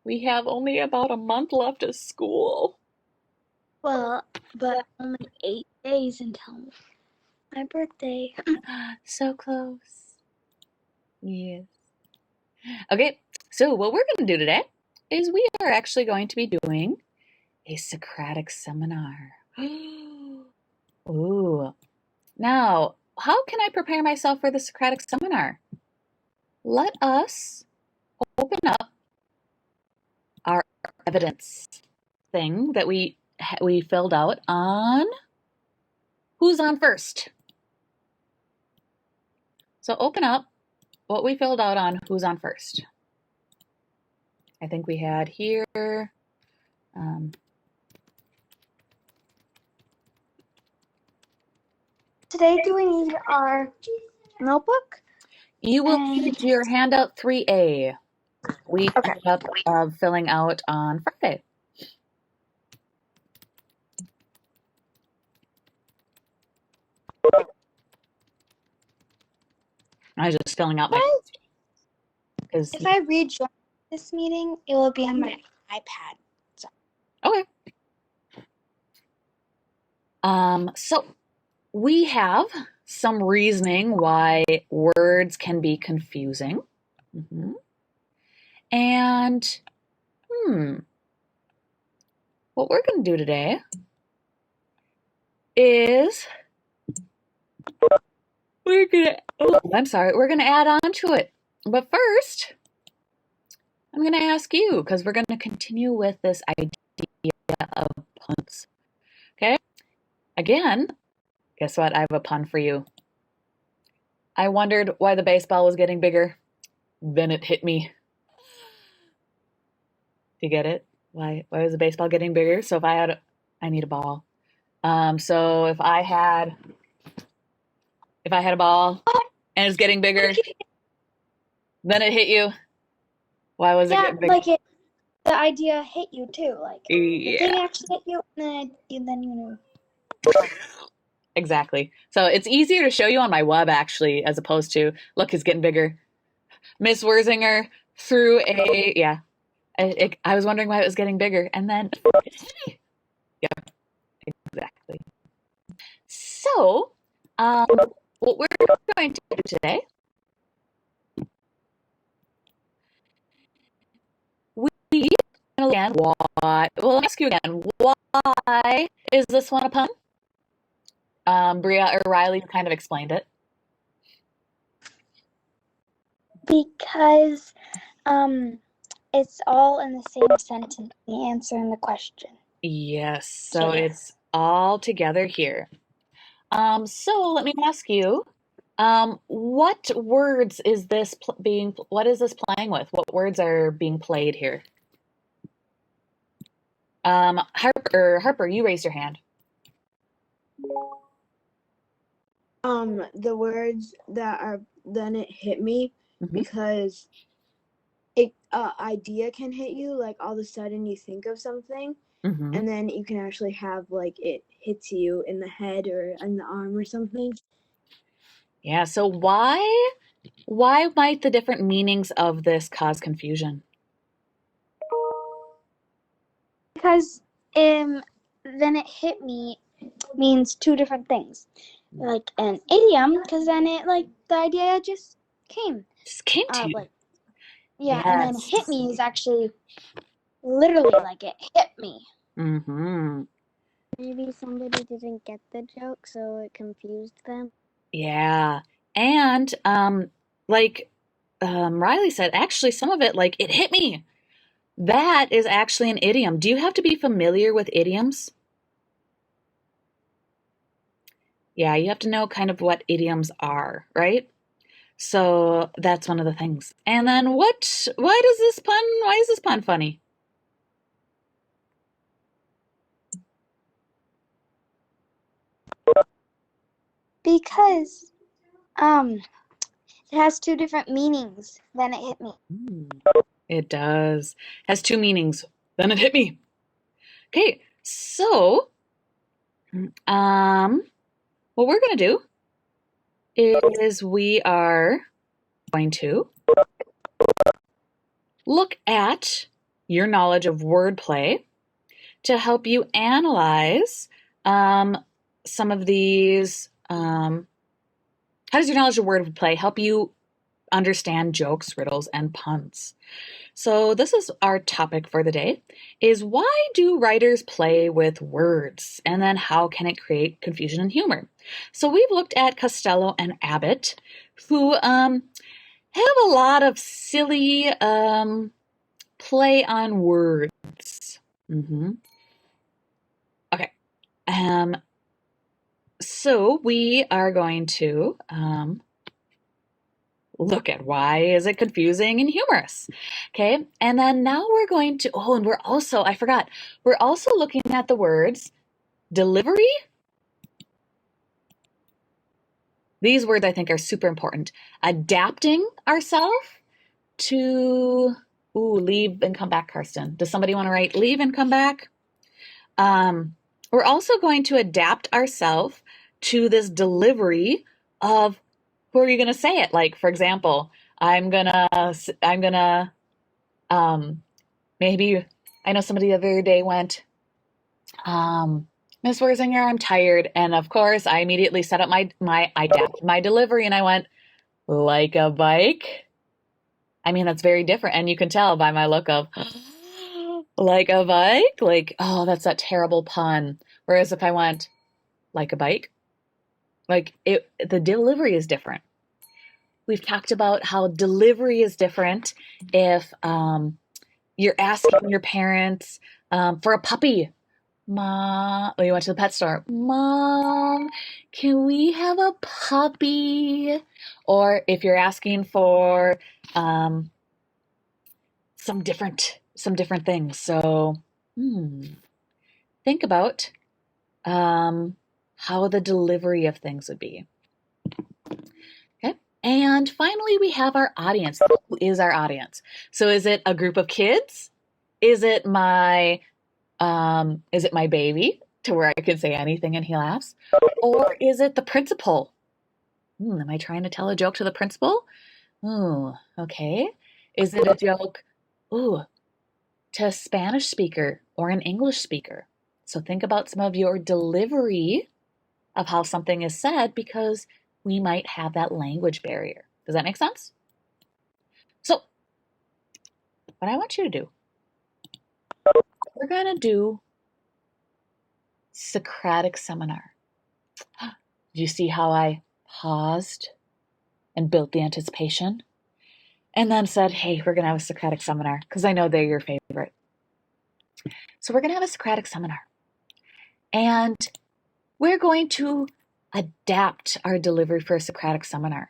We have only about a month left of school. Well, but only 8 days until my birthday. So close. Yes. Okay, so what we're going to do today is we are actually going to be doing a Socratic Seminar. Ooh. Now, how can I prepare myself for the Socratic Seminar? Let us open up our evidence thing that we filled out on who's on first. So open up what we filled out on who's on first. I think we had here. Today, do we need our notebook? You will need your handout 3A. We ended up filling out on Friday. I was just filling out my. If I rejoin this meeting, it will be on my iPad. So. Okay. So we have some reasoning why words can be confusing. Mm-hmm. And what we're going to do today is we're going to add on to it. But first, I'm going to ask you, because we're going to continue with this idea of puns. Okay? Again, guess what? I have a pun for you. I wondered why the baseball was getting bigger. Then it hit me. Do you get it? Why was the baseball getting bigger? So if I need a ball. So if I had a ball and it's getting bigger, then it hit you. Why was it getting bigger? Like the idea hit you too. Like the thing actually hit you, and then you know. Exactly. So it's easier to show you on my web actually, as opposed to look, it's getting bigger. Miss Werzinger threw a I was wondering why it was getting bigger, and then yeah, exactly. So, what we're going to do today, we'll ask you again, why is this one a pun? Bria or Riley kind of explained it. Because, it's all in the same sentence, the answer and the question. Yes, so it's all together here. So let me ask you, what words is this what is this playing with? What words are being played here? Harper, you raised your hand. The words that are, then it hit me, because idea can hit you, like all of a sudden you think of something, and then you can actually have like it hits you in the head or in the arm or something. Yeah, so why might the different meanings of this cause confusion? Because then it hit me means two different things. Like an idiom, because then it the idea just came. Just came to you. Yeah, yes. And then hit me is actually literally like it hit me. Maybe somebody didn't get the joke, so it confused them. Yeah, and Riley said, actually, some of it, like, it hit me. That is actually an idiom. Do you have to be familiar with idioms? Yeah, you have to know kind of what idioms are, right? So that's one of the things. And then why is this pun funny? Because it has two different meanings. Then it hit me. It does. Has two meanings. Then it hit me. Okay, so what we're going to do is we are going to look at your knowledge of wordplay to help you analyze some of these. How does your knowledge of wordplay help you understand jokes, riddles, and puns? So this is our topic for the day, is why do writers play with words? And then how can it create confusion and humor? So we've looked at Costello and Abbott, who have a lot of silly play on words. Okay. So we are going to look at why is it confusing and humorous. Okay. And then now we're going to, and we're also looking at the words delivery. These words I think are super important. Adapting ourselves to, leave and come back, Karsten. Does somebody want to write leave and come back? We're also going to adapt ourselves to this delivery of who are you going to say it? Like, for example, maybe, I know somebody the other day went, Miss Wersinger, I'm tired. And of course, I immediately set up I adapted my delivery and I went, like a bike? I mean, that's very different. And you can tell by my look of, like a bike? Like, that's that terrible pun. Whereas if I went, like a bike, the delivery is different. We've talked about how delivery is different if you're asking your parents for a puppy. Mom, you went to the pet store. Mom, can we have a puppy? Or if you're asking for some different things. So think about how the delivery of things would be. Okay. And finally, we have our audience. Who is our audience? So is it a group of kids? Is it my baby to where I can say anything and he laughs? Or is it the principal? Am I trying to tell a joke to the principal? Okay. Is it a joke to a Spanish speaker or an English speaker? So think about some of your delivery of how something is said because we might have that language barrier. Does that make sense? So what I want you to do, we're going to do Socratic Seminar. Did you see how I paused and built the anticipation? And then said, hey, we're going to have a Socratic Seminar because I know they're your favorite. So we're going to have a Socratic Seminar. And we're going to adapt our delivery for a Socratic Seminar.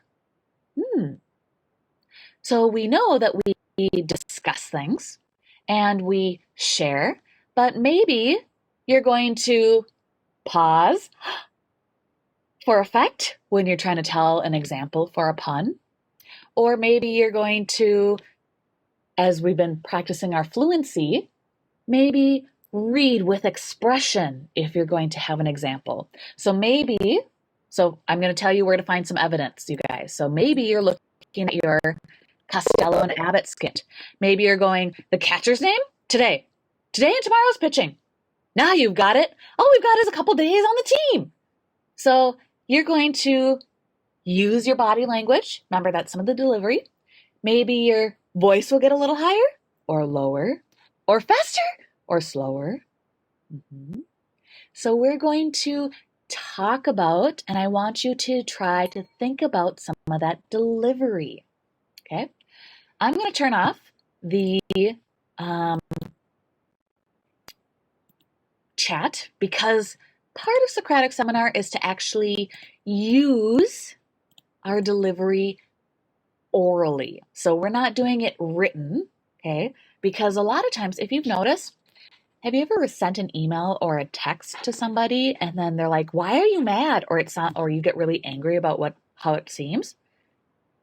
So we know that we discuss things and we share, but maybe you're going to pause for effect when you're trying to tell an example for a pun. Or maybe you're going to, as we've been practicing our fluency, maybe read with expression if you're going to have an example. So I'm going to tell you where to find some evidence, you guys. So maybe you're looking at your Costello and Abbott skit. Maybe you're going, the catcher's name? Today and tomorrow's pitching. Now you've got it. All we've got is a couple days on the team. So you're going to use your body language. Remember, that's some of the delivery. Maybe your voice will get a little higher or lower or faster or slower. So we're going to talk about, and I want you to try to think about some of that delivery. Okay. I'm going to turn off the chat because part of Socratic Seminar is to actually use our delivery orally. So we're not doing it written, okay? Because a lot of times, if you've noticed, have you ever sent an email or a text to somebody and then they're like, why are you mad? Or you get really angry about how it seems?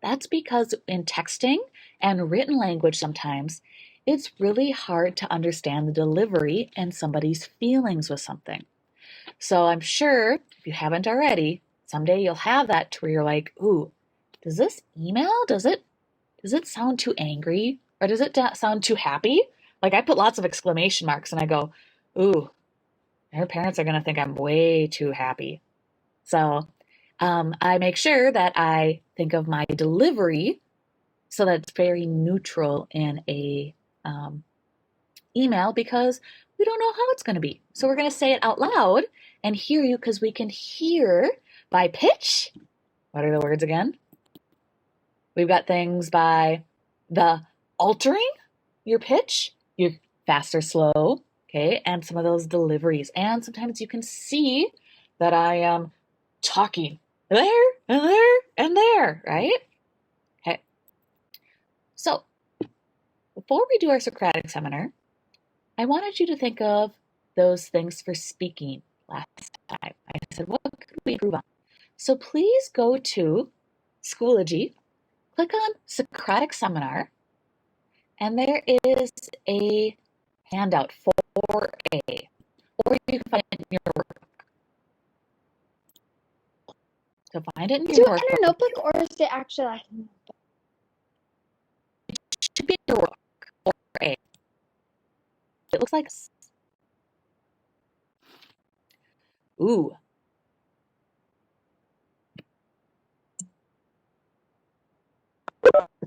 That's because in texting and written language sometimes, it's really hard to understand the delivery and somebody's feelings with something. So I'm sure if you haven't already, someday you'll have that to where you're like, ooh, does this email, does it sound too angry? Or does it sound too happy? Like, I put lots of exclamation marks and I go, ooh, her parents are going to think I'm way too happy. So I make sure that I think of my delivery so that it's very neutral in a email, because we don't know how it's going to be. So we're going to say it out loud and hear you, because we can hear by pitch. What are the words again? We've got things by the altering your pitch, your fast or slow, okay, and some of those deliveries. And sometimes you can see that I am talking there and there and there, right? Okay. So before we do our Socratic Seminar, I wanted you to think of those things for speaking last time. I said, what could we improve on? So please go to Schoology, click on Socratic Seminar, and there is a handout for A, or you can find it in your workbook. So find it in Is your it in workbook. a notebook or is it actually like a notebook? It should be in your workbook, or A. It looks like this. Ooh.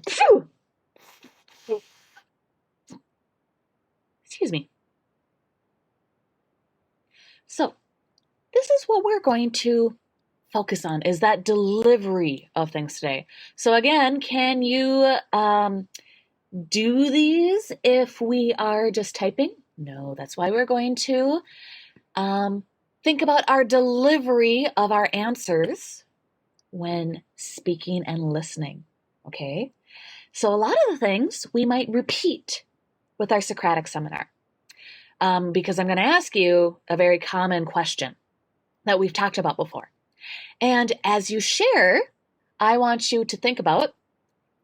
Phew. Excuse me. So this is what we're going to focus on, is that delivery of things today. So again, can you do these if we are just typing? No, that's why we're going to think about our delivery of our answers when speaking and listening, okay? So a lot of the things we might repeat with our Socratic Seminar, because I'm going to ask you a very common question that we've talked about before. And as you share, I want you to think about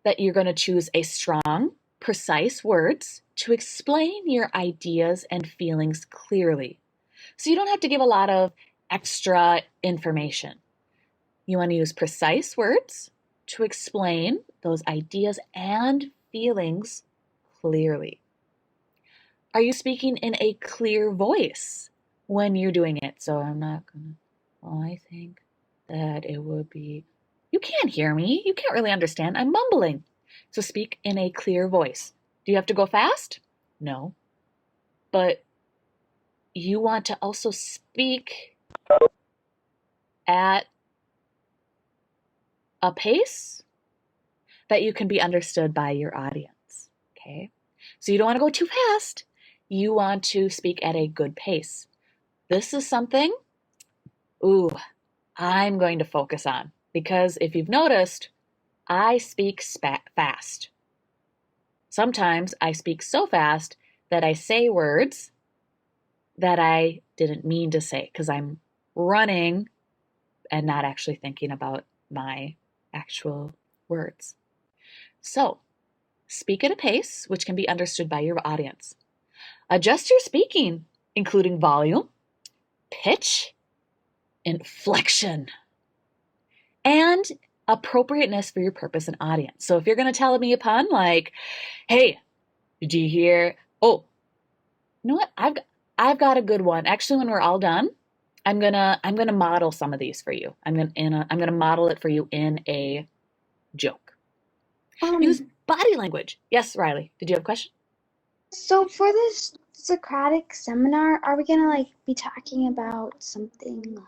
that you're going to choose a strong, precise words to explain your ideas and feelings clearly. So you don't have to give a lot of extra information. You want to use precise words to explain those ideas and feelings clearly. Are you speaking in a clear voice when you're doing it? So I'm not going to, well, I think that it would be, you can't hear me. You can't really understand. I'm mumbling. So speak in a clear voice. Do you have to go fast? No. But you want to also speak at a pace that you can be understood by your audience, okay? So you don't want to go too fast. You want to speak at a good pace. This is something, I'm going to focus on, because if you've noticed, I speak fast. Sometimes I speak so fast that I say words that I didn't mean to say, because I'm running and not actually thinking about my actual words. So, speak at a pace which can be understood by your audience. Adjust your speaking, including volume, pitch, inflection, and appropriateness for your purpose and audience. So if you're going to tell me a pun like, hey, did you hear? Oh, you know what? I've got a good one. Actually, when we're all done, I'm gonna model some of these for you. I'm gonna model it for you in a joke. Use body language. Yes, Riley. Did you have a question? So for this Socratic Seminar, are we gonna like be talking about something like?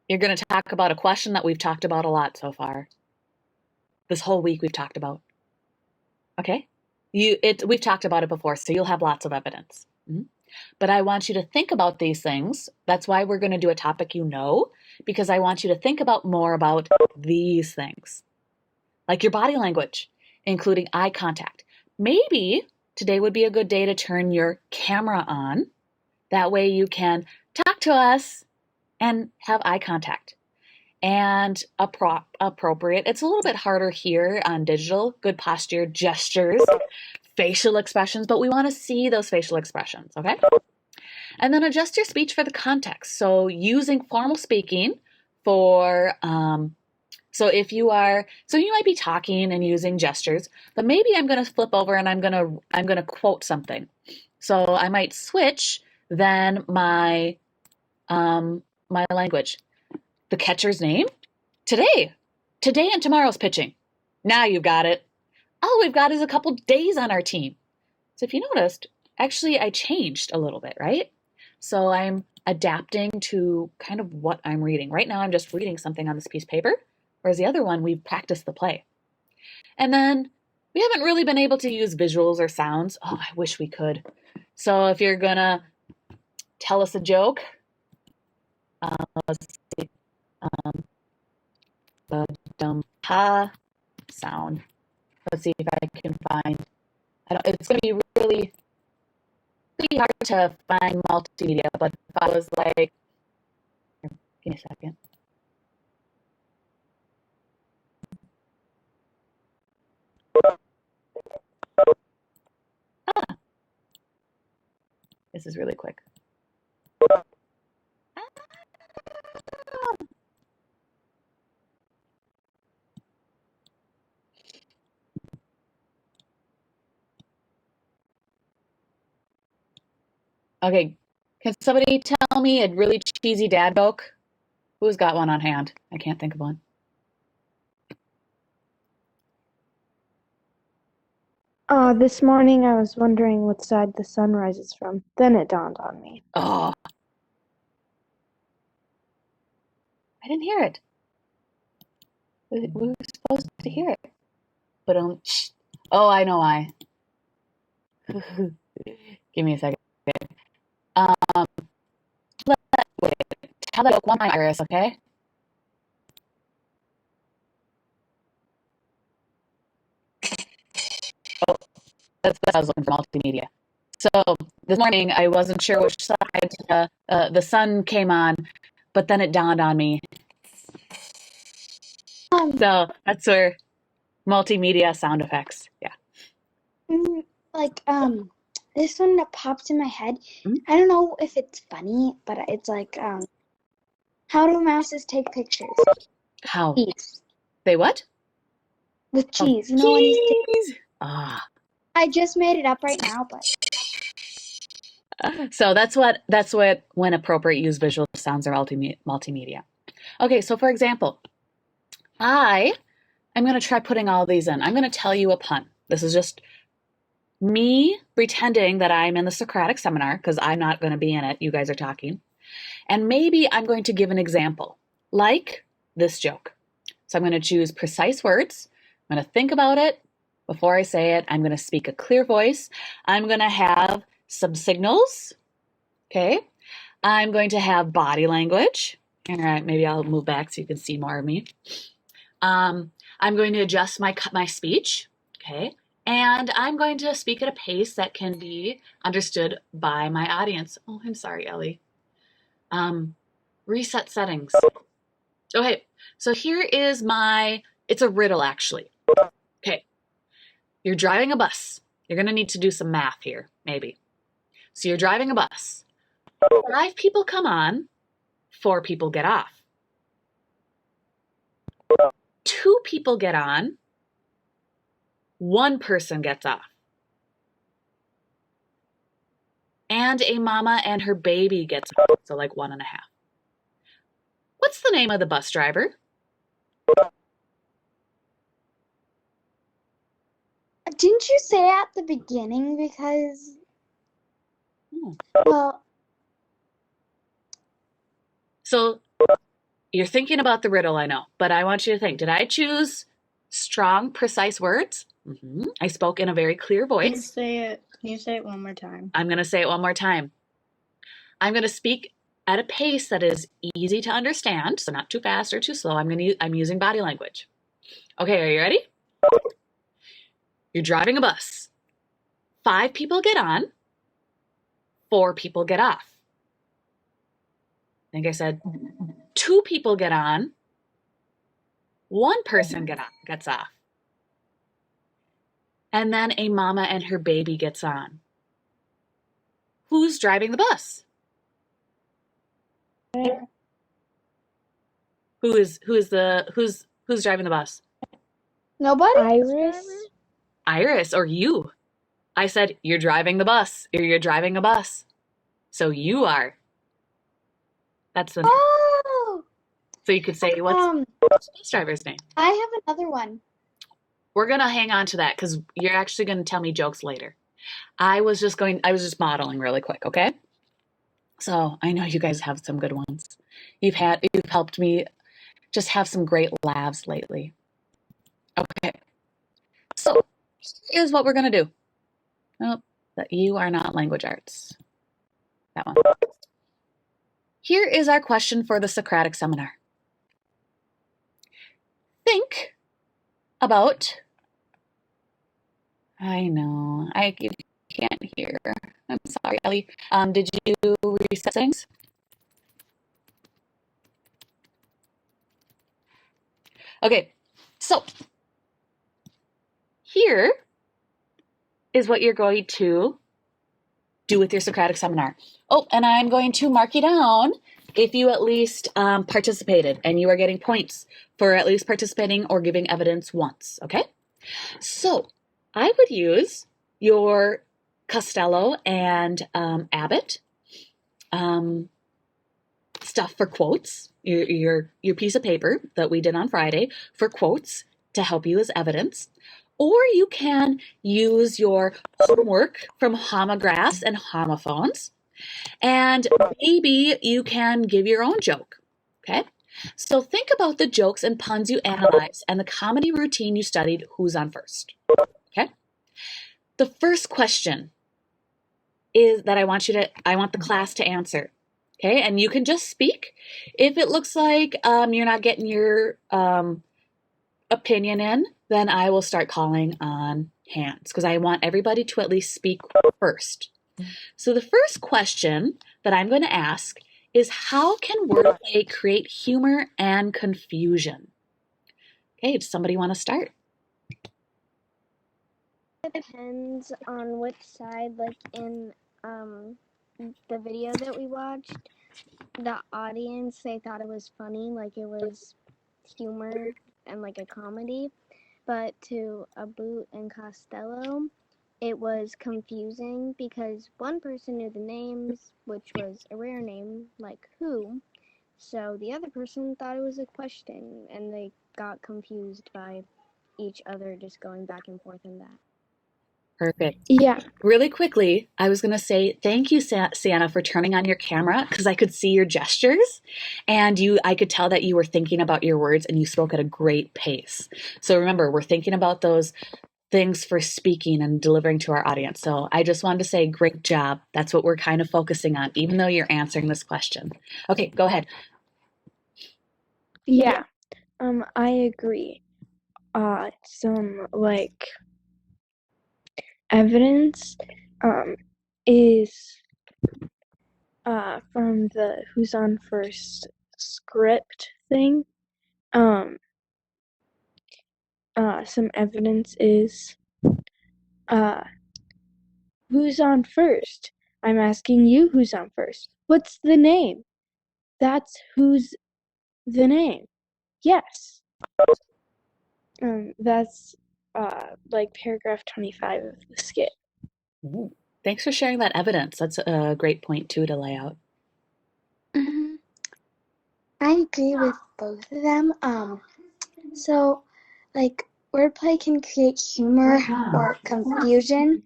You're gonna talk about a question that we've talked about a lot so far. This whole week we've talked about. Okay? We've talked about it before, so you'll have lots of evidence. Mm-hmm. But I want you to think about these things. That's why we're going to do a topic you know, because I want you to think about more about these things, like your body language, including eye contact. Maybe today would be a good day to turn your camera on. That way you can talk to us and have eye contact. And appropriate. It's a little bit harder here on digital. Good posture, gestures, facial expressions, but we want to see those facial expressions, okay? And then adjust your speech for the context. So using formal speaking for So you might be talking and using gestures, but maybe I'm going to flip over and I'm going to quote something. So I might switch then my language. The catcher's name? Today and tomorrow's pitching. Now you've got it. All we've got is a couple days on our team. So if you noticed, actually I changed a little bit, right? So I'm adapting to kind of what I'm reading. Right now I'm just reading something on this piece of paper, whereas the other one we've practiced the play. And then we haven't really been able to use visuals or sounds. Oh, I wish we could. So if you're gonna tell us a joke, let's see, the dumb ha sound. Let's see if I can find. It's going to be really hard to find multimedia, but if I was like, give me a second. This is really quick. Okay, can somebody tell me a really cheesy dad joke? Who's got one on hand? I can't think of one. This morning I was wondering what side the sun rises from. Then it dawned on me. Oh, I didn't hear it. We were supposed to hear it, but oh, I know why. Give me a second. Wait, tell the joke one time, Iris, okay? Oh, that's what I was looking for, multimedia. So this morning, I wasn't sure which side the sun came on, but then it dawned on me. So that's where multimedia sound effects. Yeah. Like this one that pops in my head. I don't know if it's funny, but it's like how do mouses take pictures? How? Cheese. They what? With cheese. Oh, When he's cheese. I just made it up right now, but so that's what when appropriate use visual sounds or multimedia. Okay, so for example, I'm going to try putting all these in. I'm going to tell you a pun. This is just me pretending that I'm in the Socratic Seminar because I'm not going to be in it. You guys are talking. And maybe I'm going to give an example, like this joke. So I'm going to choose precise words. I'm going to think about it before I say it. I'm going to speak a clear voice. I'm going to have some signals. Okay. I'm going to have body language. All right, maybe I'll move back so you can see more of me. I'm going to adjust my speech. Okay. And I'm going to speak at a pace that can be understood by my audience. Oh, I'm sorry, Ellie. Reset settings. Okay, so here is it's a riddle actually. Okay, you're driving a bus. You're going to need to do some math here, maybe. So you're driving a bus. 5 people come on, 4 people get off. 2 people get on, 1 person gets off. And a mama and her baby gets off, so like 1.5. What's the name of the bus driver? didn't you say at the beginning because well, so you're thinking about the riddle, I know, but I want you to think, did I choose strong, precise words? I spoke in a very clear voice. Can you say it one more time? I'm going to say it one more time. I'm going to speak at a pace that is easy to understand, so not too fast or too slow. I'm using body language. Okay, are you ready? You're driving a bus. 5 people get on, 4 people get off. I think I said 2 people get on, 1 person gets off. And then a mama and her baby gets on. Who's driving the bus? Who's Who's driving the bus? Nobody? Iris, or you. I said, you're driving the bus, or you're driving a bus. So you are. That's the name. Oh! So you could say, what's the bus driver's name? I have another one. We're going to hang on to that because you're actually going to tell me jokes later. I was just modeling really quick, okay? So I know you guys have some good ones. You've helped me just have some great laughs lately. Okay. So here's what we're going to do. Oh, that you are not language arts. That one. Here is our question for the Socratic Seminar. Think about, I know, I can't hear. I'm sorry, Ellie. Did you reset things? Okay, so here is what you're going to do with your Socratic Seminar. Oh, and I'm going to mark you down if you at least participated, and you are getting points for at least participating or giving evidence once, okay? So I would use your Costello and Abbott stuff for quotes, your piece of paper that we did on Friday for quotes to help you as evidence. Or you can use your homework from homographs and homophones, and maybe you can give your own joke, okay? So think about the jokes and puns you analyzed and the comedy routine you studied. Who's on first, okay? The first question is that I want the class to answer, okay? And you can just speak. If it looks like you're not getting your opinion in, then I will start calling on hands because I want everybody to at least speak first. So the first question that I'm going to ask is, how can wordplay create humor and confusion? Okay, does somebody want to start? It depends on which side, like in the video that we watched, the audience, they thought it was funny, like it was humor and like a comedy, but to Abut and Costello, it was confusing because one person knew the names, which was a rare name, like who, so the other person thought it was a question, and they got confused by each other just going back and forth in that. Perfect. Yeah. Really quickly, I was going to say thank you, Sienna, for turning on your camera because I could see your gestures, and I could tell that you were thinking about your words and you spoke at a great pace. So remember, we're thinking about those things for speaking and delivering to our audience. So I just wanted to say great job. That's what we're kind of focusing on, even though you're answering this question. Okay, go ahead. Yeah, I agree. Some like evidence is from the Who's on First script thing. Some evidence is who's on first? I'm asking you who's on first. What's the name? That's who's the name. Yes. That's like paragraph 25 of the skit. Ooh, thanks for sharing that evidence. That's a great point too to lay out. Mm-hmm. I agree with both of them. So, like, wordplay can create humor or confusion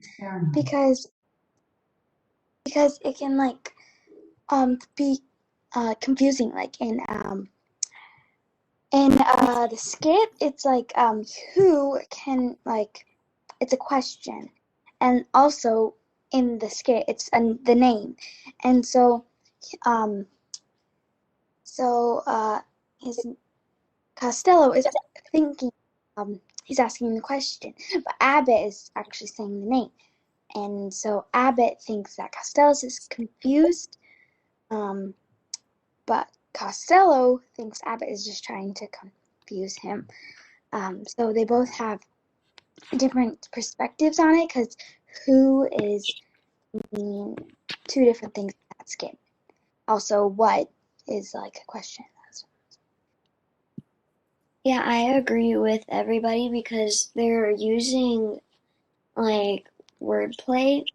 because it can like be confusing. Like in the skit, it's like who can, like, it's a question, and also in the skit it's the name, and so his Costello is thinking, he's asking the question, but Abbott is actually saying the name. And so Abbott thinks that Costello is confused, but Costello thinks Abbott is just trying to confuse him. So they both have different perspectives on it because who is meaning two different things in that skit. Also, what is like a question. Yeah, I agree with everybody because they're using like wordplay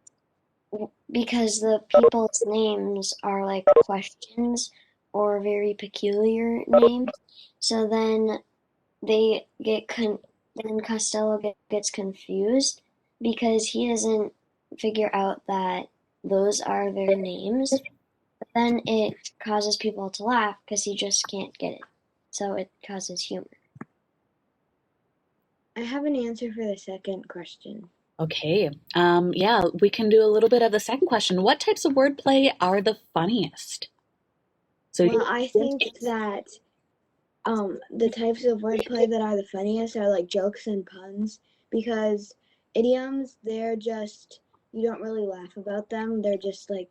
because the people's names are like questions or very peculiar names. So then they get then Costello gets confused because he doesn't figure out that those are their names. But then it causes people to laugh because he just can't get it. So it causes humor. I have an answer for the second question. Okay. Yeah, we can do a little bit of the second question. What types of wordplay are the funniest? Well, I think that the types of wordplay that are the funniest are like jokes and puns, because idioms, they're just, you don't really laugh about them. They're just like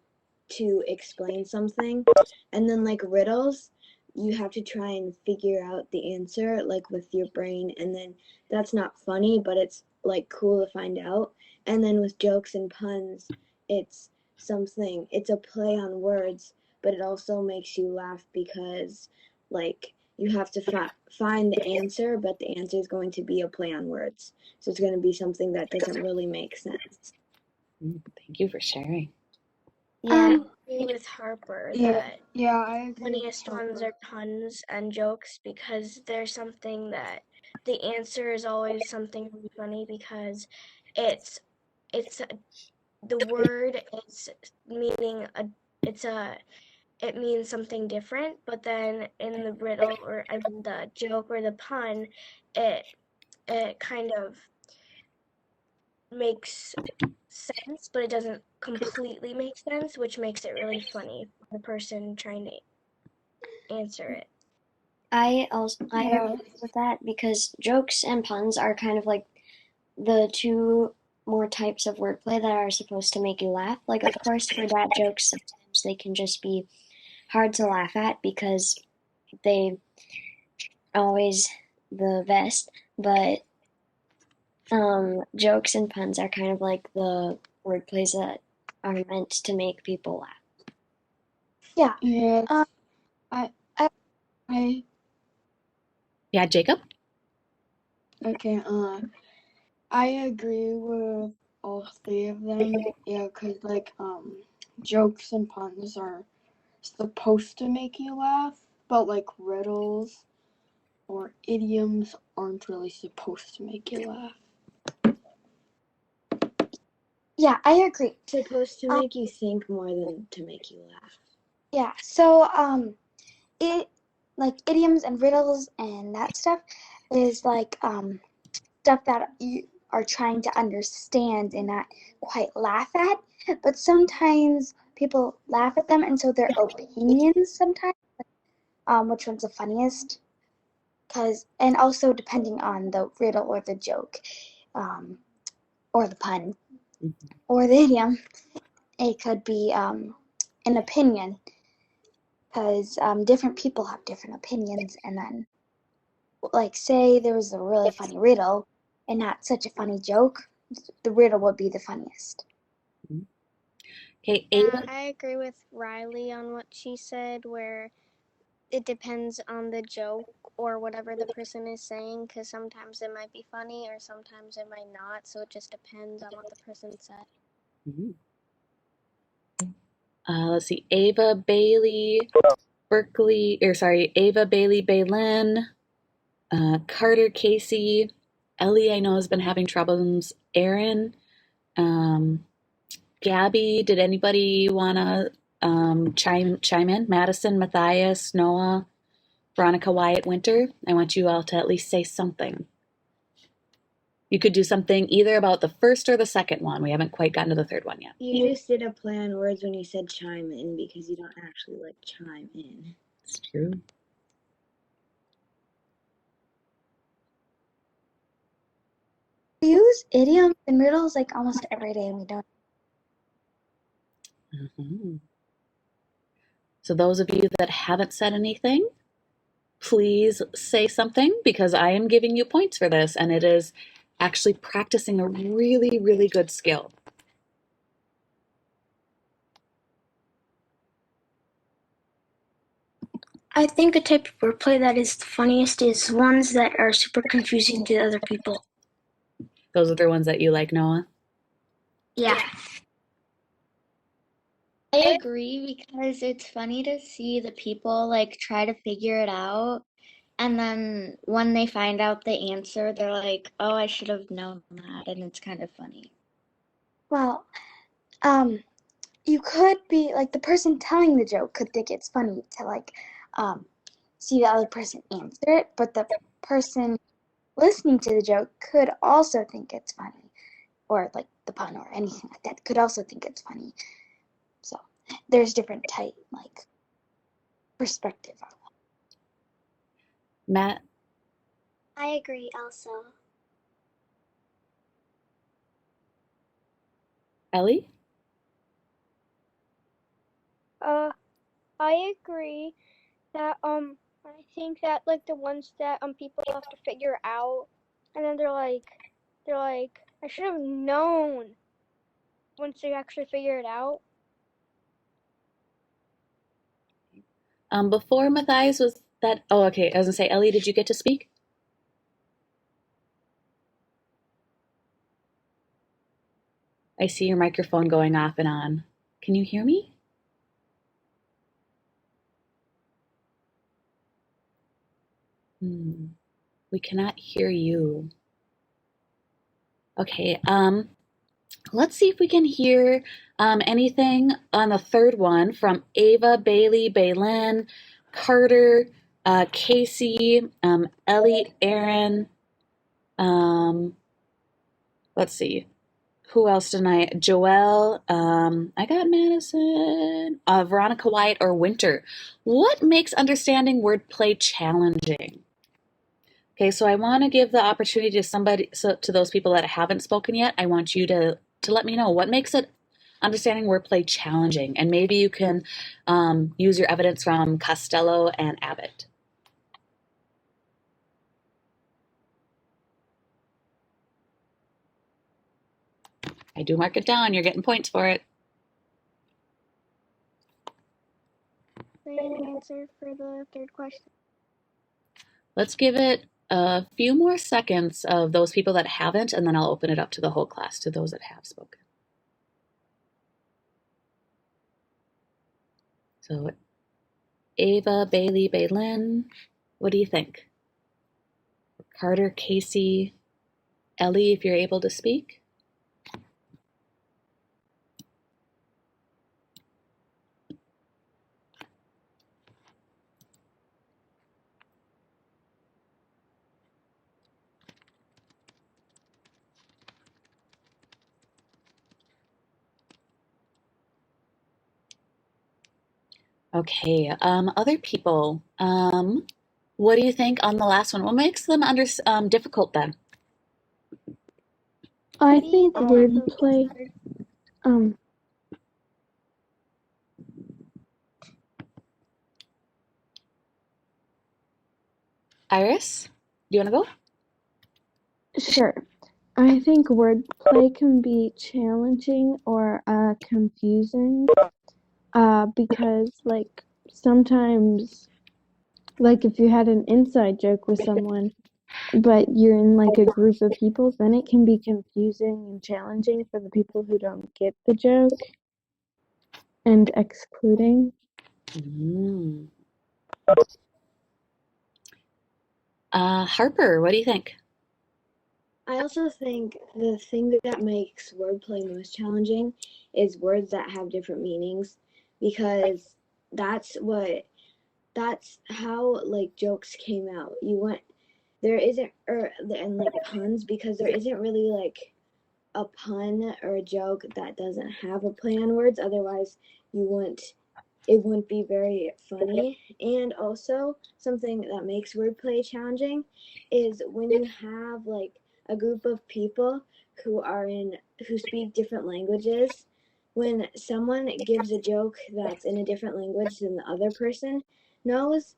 to explain something. And then like riddles, you have to try and figure out the answer like with your brain, and then that's not funny, but it's like cool to find out. And then with jokes and puns, it's it's a play on words, but it also makes you laugh because like you have to find the answer, but the answer is going to be a play on words. So it's going to be something that doesn't really make sense. Thank you for sharing. Yeah. I agree with Harper Yeah, that I agree. funniest ones are puns and jokes because there's something that the answer is always something really funny because it's the word is meaning it means something different, but then in the riddle or I mean the joke or the pun, it kind of makes sense, but it doesn't completely make sense, which makes it really funny for the person trying to answer it. I agree with that because jokes and puns are kind of like the two more types of wordplay that are supposed to make you laugh. Like, of course, for dad jokes, sometimes they can just be hard to laugh at because they always the best. But jokes and puns are kind of like the wordplays that are meant to make people laugh. Yeah. Yeah. I Yeah, Jacob? okay. I agree with all three of them. Yeah, because like jokes and puns are supposed to make you laugh, but like riddles or idioms aren't really supposed to make you laugh. Yeah, I agree. It's supposed to make you think more than to make you laugh. Yeah, so it like idioms and riddles and that stuff is like stuff that you are trying to understand and not quite laugh at, but sometimes people laugh at them, and so their opinions sometimes, which one's the funniest, and also depending on the riddle or the joke, or the pun, or the idiom, it could be an opinion, because different people have different opinions, and then like say there was a really funny riddle and not such a funny joke, the riddle would be the funniest. Okay, I agree with Riley on what she said, where it depends on the joke or whatever the person is saying, because sometimes it might be funny or sometimes it might not, so it just depends on what the person said. Let's see, Ava Bailey Baylin, Carter Casey, Ellie I know has been having troubles, Aaron, Gabby, did anybody want to chime in? Madison, Matthias, Noah, Veronica, Wyatt, Winter. I want you all to at least say something. You could do something either about the first or the second one. We haven't quite gotten to the third one yet. You just did a play on words when you said chime in because you don't actually like chime in. It's true. We use idioms and riddles like almost every day, and we don't. So those of you that haven't said anything, please say something because I am giving you points for this, and it is actually practicing a really, really good skill. I think a type of wordplay that is the funniest is ones that are super confusing to other people. Those are the ones that you like, Noah? Yeah. I agree because it's funny to see the people like try to figure it out, and then when they find out the answer, they're like, "Oh, I should have known that," and it's kind of funny. Well, you could be like the person telling the joke could think it's funny to like see the other person answer it, but the person listening to the joke could also think it's funny, or like the pun or anything like that could also think it's funny. So there's different type like perspective on it. Matt? I agree also. Ellie? I agree that I think that like the ones that people have to figure out, and then they're like I should have known once they actually figure it out. Before Matthias was that. Oh, okay. I was gonna say, Ellie, did you get to speak? I see your microphone going off and on. Can you hear me? We cannot hear you. Okay. Let's see if we can hear anything on the third one from Ava, Bailey, Baylin, Carter, Casey, Ellie, Aaron. Let's see. Who else tonight? Joelle. I got Madison. Veronica White or Winter. What makes understanding wordplay challenging? Okay, so I want to give the opportunity to those people that haven't spoken yet. I want you to let me know what makes it understanding wordplay challenging, and maybe you can use your evidence from Costello and Abbott. I do mark it down. You're getting points for it. Same answer for the third question. Let's give it a few more seconds of those people that haven't, and then I'll open it up to the whole class, to those that have spoken. So, Ava, Bailey, Baylin, what do you think? Carter, Casey, Ellie, if you're able to speak. Okay, other people, what do you think on the last one? What makes them difficult then? I think wordplay. Iris, do you want to go? Sure. I think wordplay can be challenging or confusing because, like, sometimes, like, if you had an inside joke with someone, but you're in, like, a group of people, then it can be confusing and challenging for the people who don't get the joke and excluding. Harper, what do you think? I also think the thing that makes wordplay most challenging is words that have different meanings, because that's how like jokes came out. There isn't and like puns, because there isn't really like a pun or a joke that doesn't have a play on words. Otherwise, it wouldn't be very funny. And also, something that makes wordplay challenging is when you have like a group of people who speak different languages. When someone gives a joke that's in a different language than the other person knows,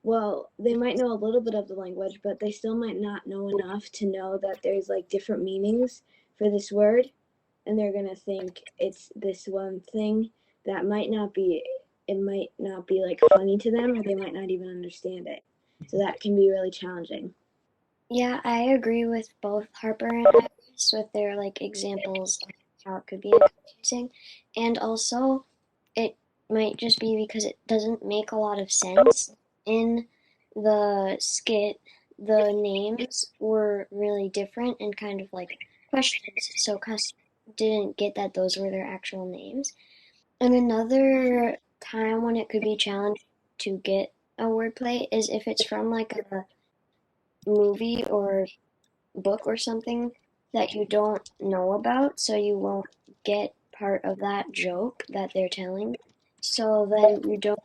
well, they might know a little bit of the language, but they still might not know enough to know that there's like different meanings for this word, and they're gonna think it's this one thing that might not be it might not be like funny to them, or they might not even understand it. So that can be really challenging. Yeah, I agree with both Harper and Iris with their like examples of how it could be confusing. And also it might just be because it doesn't make a lot of sense. In the skit, the names were really different and kind of like questions, so Cuss didn't get that those were their actual names. And another time when it could be challenging to get a wordplay is if it's from like a movie or book or something that you don't know about, so you won't get part of that joke that they're telling. So then you don't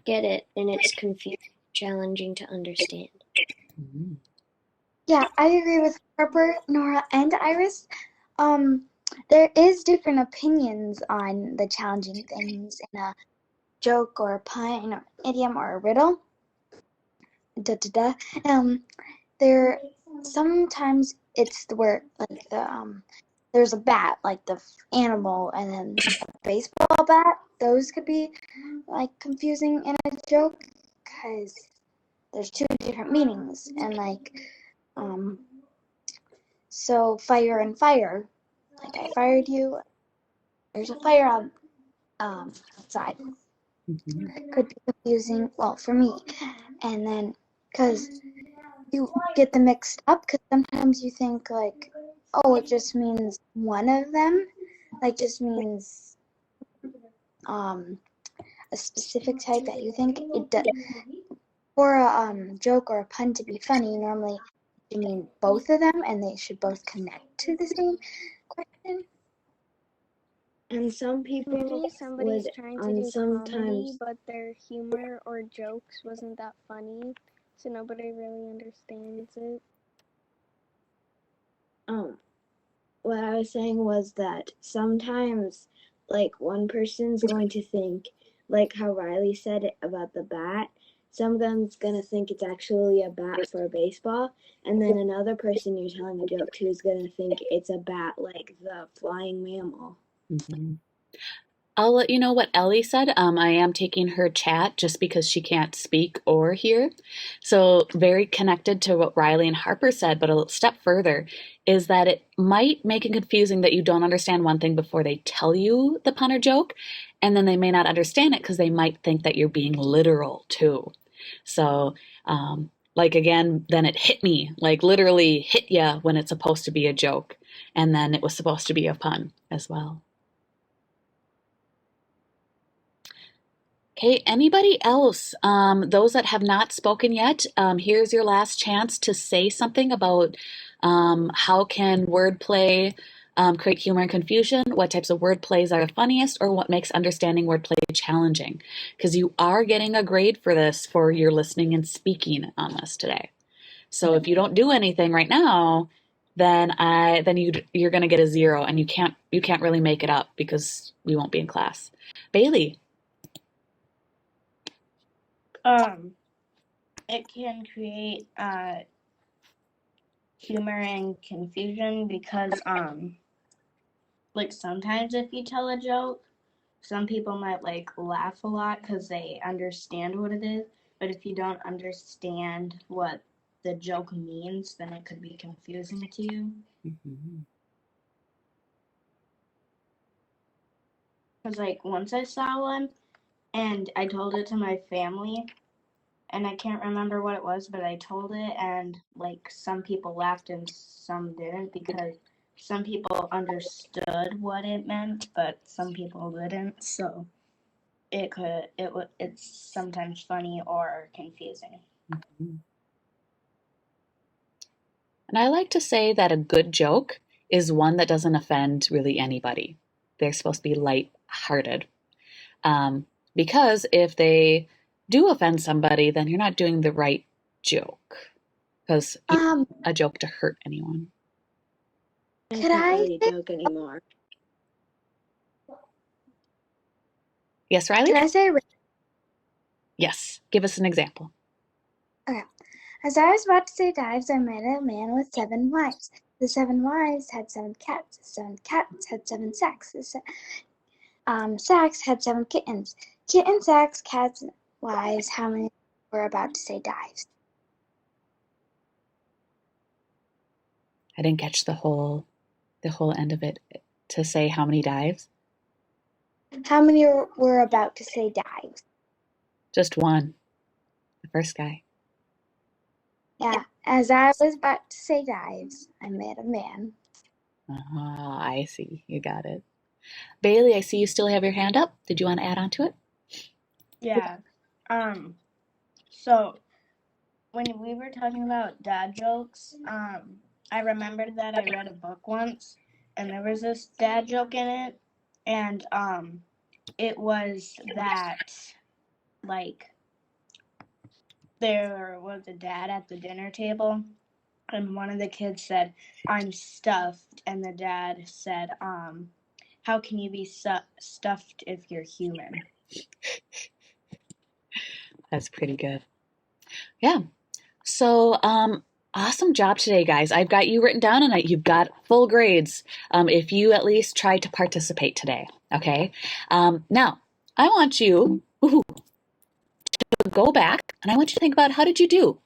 get it, and it's confusing, challenging to understand. Mm-hmm. Yeah, I agree with Harper, Nora, and Iris. There is different opinions on the challenging things in a joke or a pun or idiom or a riddle. There sometimes it's where like there's a bat, like the animal, and then a baseball bat. Those could be like confusing in a joke because there's two different meanings, and like so fire and fire, like I fired you. There's a fire outside. Mm-hmm. Could be confusing. Well, for me, and then because you get them mixed up, because sometimes you think like, oh, it just means one of them, like just means a specific type that you think it does. For a joke or a pun to be funny, normally you mean both of them, and they should both connect to the same question. And some people Maybe somebody's would trying to do sometimes comedy, but their humor or jokes wasn't that funny, so nobody really understands it. what I was saying was that sometimes like one person's going to think, like how Riley said it about the bat, someone's gonna think it's actually a bat for a baseball, and then another person you're telling a joke to is gonna think it's a bat like the flying mammal. Mm-hmm. I'll let you know what Ellie said. I am taking her chat just because she can't speak or hear. So, very connected to what Riley and Harper said, but a step further is that it might make it confusing that you don't understand one thing before they tell you the pun or joke, and then they may not understand it because they might think that you're being literal too. So, like again, then it hit me, like literally hit ya when it's supposed to be a joke, and then it was supposed to be a pun as well. Okay, anybody else? Those that have not spoken yet, here's your last chance to say something about how can wordplay create humor and confusion, what types of wordplays are the funniest, or what makes understanding wordplay challenging. Because you are getting a grade for this for your listening and speaking on this today. So if you don't do anything right now, then you're going to get a 0, and you can't really make it up because we won't be in class. Bailey. It can create humor and confusion because like sometimes if you tell a joke, some people might like laugh a lot because they understand what it is, but if you don't understand what the joke means, then it could be confusing to you. Mm-hmm. Because like once I saw one and I told it to my family, and I can't remember what it was, but I told it, and like some people laughed and some didn't because some people understood what it meant, but some people didn't. So it's sometimes funny or confusing. Mm-hmm. And I like to say that a good joke is one that doesn't offend really anybody. They're supposed to be light-hearted. Because if they do offend somebody, then you're not doing the right joke. Because a joke to hurt anyone. I can't really joke anymore. Yes, Riley? Can I say? Yes. Give us an example. Okay. As I was about to say dives, I met a man with 7 wives. The 7 wives had 7 cats. The 7 cats had 7 sacks. The sacks had 7 kittens. Kittens, sacks, cats, lies. How many were about to say dives? I didn't catch the whole end of it. To say how many dives? How many were about to say dives? Just one. The first guy. Yeah, as I was about to say dives, I met a man. I see. You got it. Bailey, I see you still have your hand up. Did you want to add on to it? Yeah. So when we were talking about dad jokes, I remembered that I read a book once, and there was this dad joke in it, and it was that like there was a dad at the dinner table, and one of the kids said, "I'm stuffed," and the dad said, "How can you be stuffed if you're human?" That's pretty good. Yeah. So, awesome job today, guys. I've got you written down and you've got full grades if you at least tried to participate today. Okay. Now, I want you to go back and I want you to think about how did you do?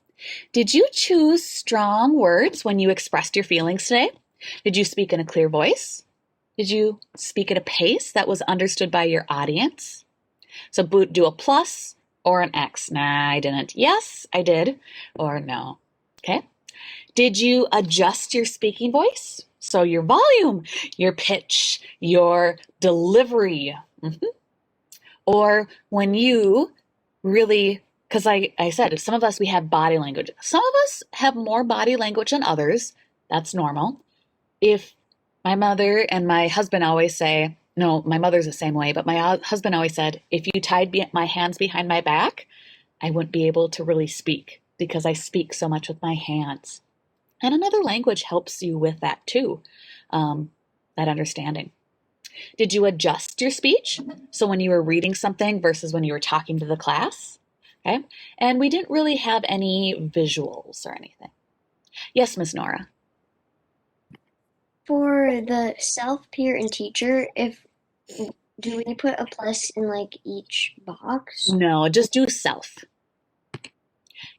Did you choose strong words when you expressed your feelings today? Did you speak in a clear voice? Did you speak at a pace that was understood by your audience? So do a plus or an X. Nah, I didn't. Yes, I did. Or no. Okay. Did you adjust your speaking voice? So your volume, your pitch, your delivery. Or when you really, because I said, some of us, we have body language. Some of us have more body language than others. That's normal. If my mother and my husband always say, no, my mother's the same way, but my husband always said, if you tied my hands behind my back, I wouldn't be able to really speak because I speak so much with my hands. And another language helps you with that too, that understanding. Did you adjust your speech? So when you were reading something versus when you were talking to the class? Okay. And we didn't really have any visuals or anything. Yes, Miss Nora. For the self, peer, and teacher, do we put a plus in like each box? No, just do self.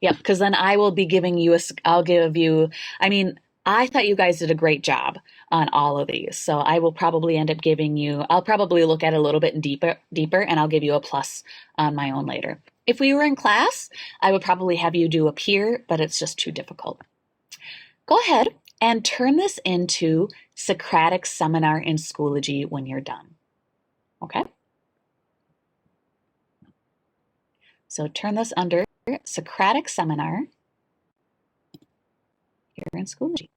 Yep, because then I will be giving you I'll give you, I mean, I thought you guys did a great job on all of these. So I will probably end up giving you, I'll probably look at it a little bit deeper, and I'll give you a plus on my own later. If we were in class, I would probably have you do a peer, but it's just too difficult. Go ahead and turn this into Socratic Seminar in Schoology when you're done. Okay? So turn this under Socratic Seminar here in Schoology.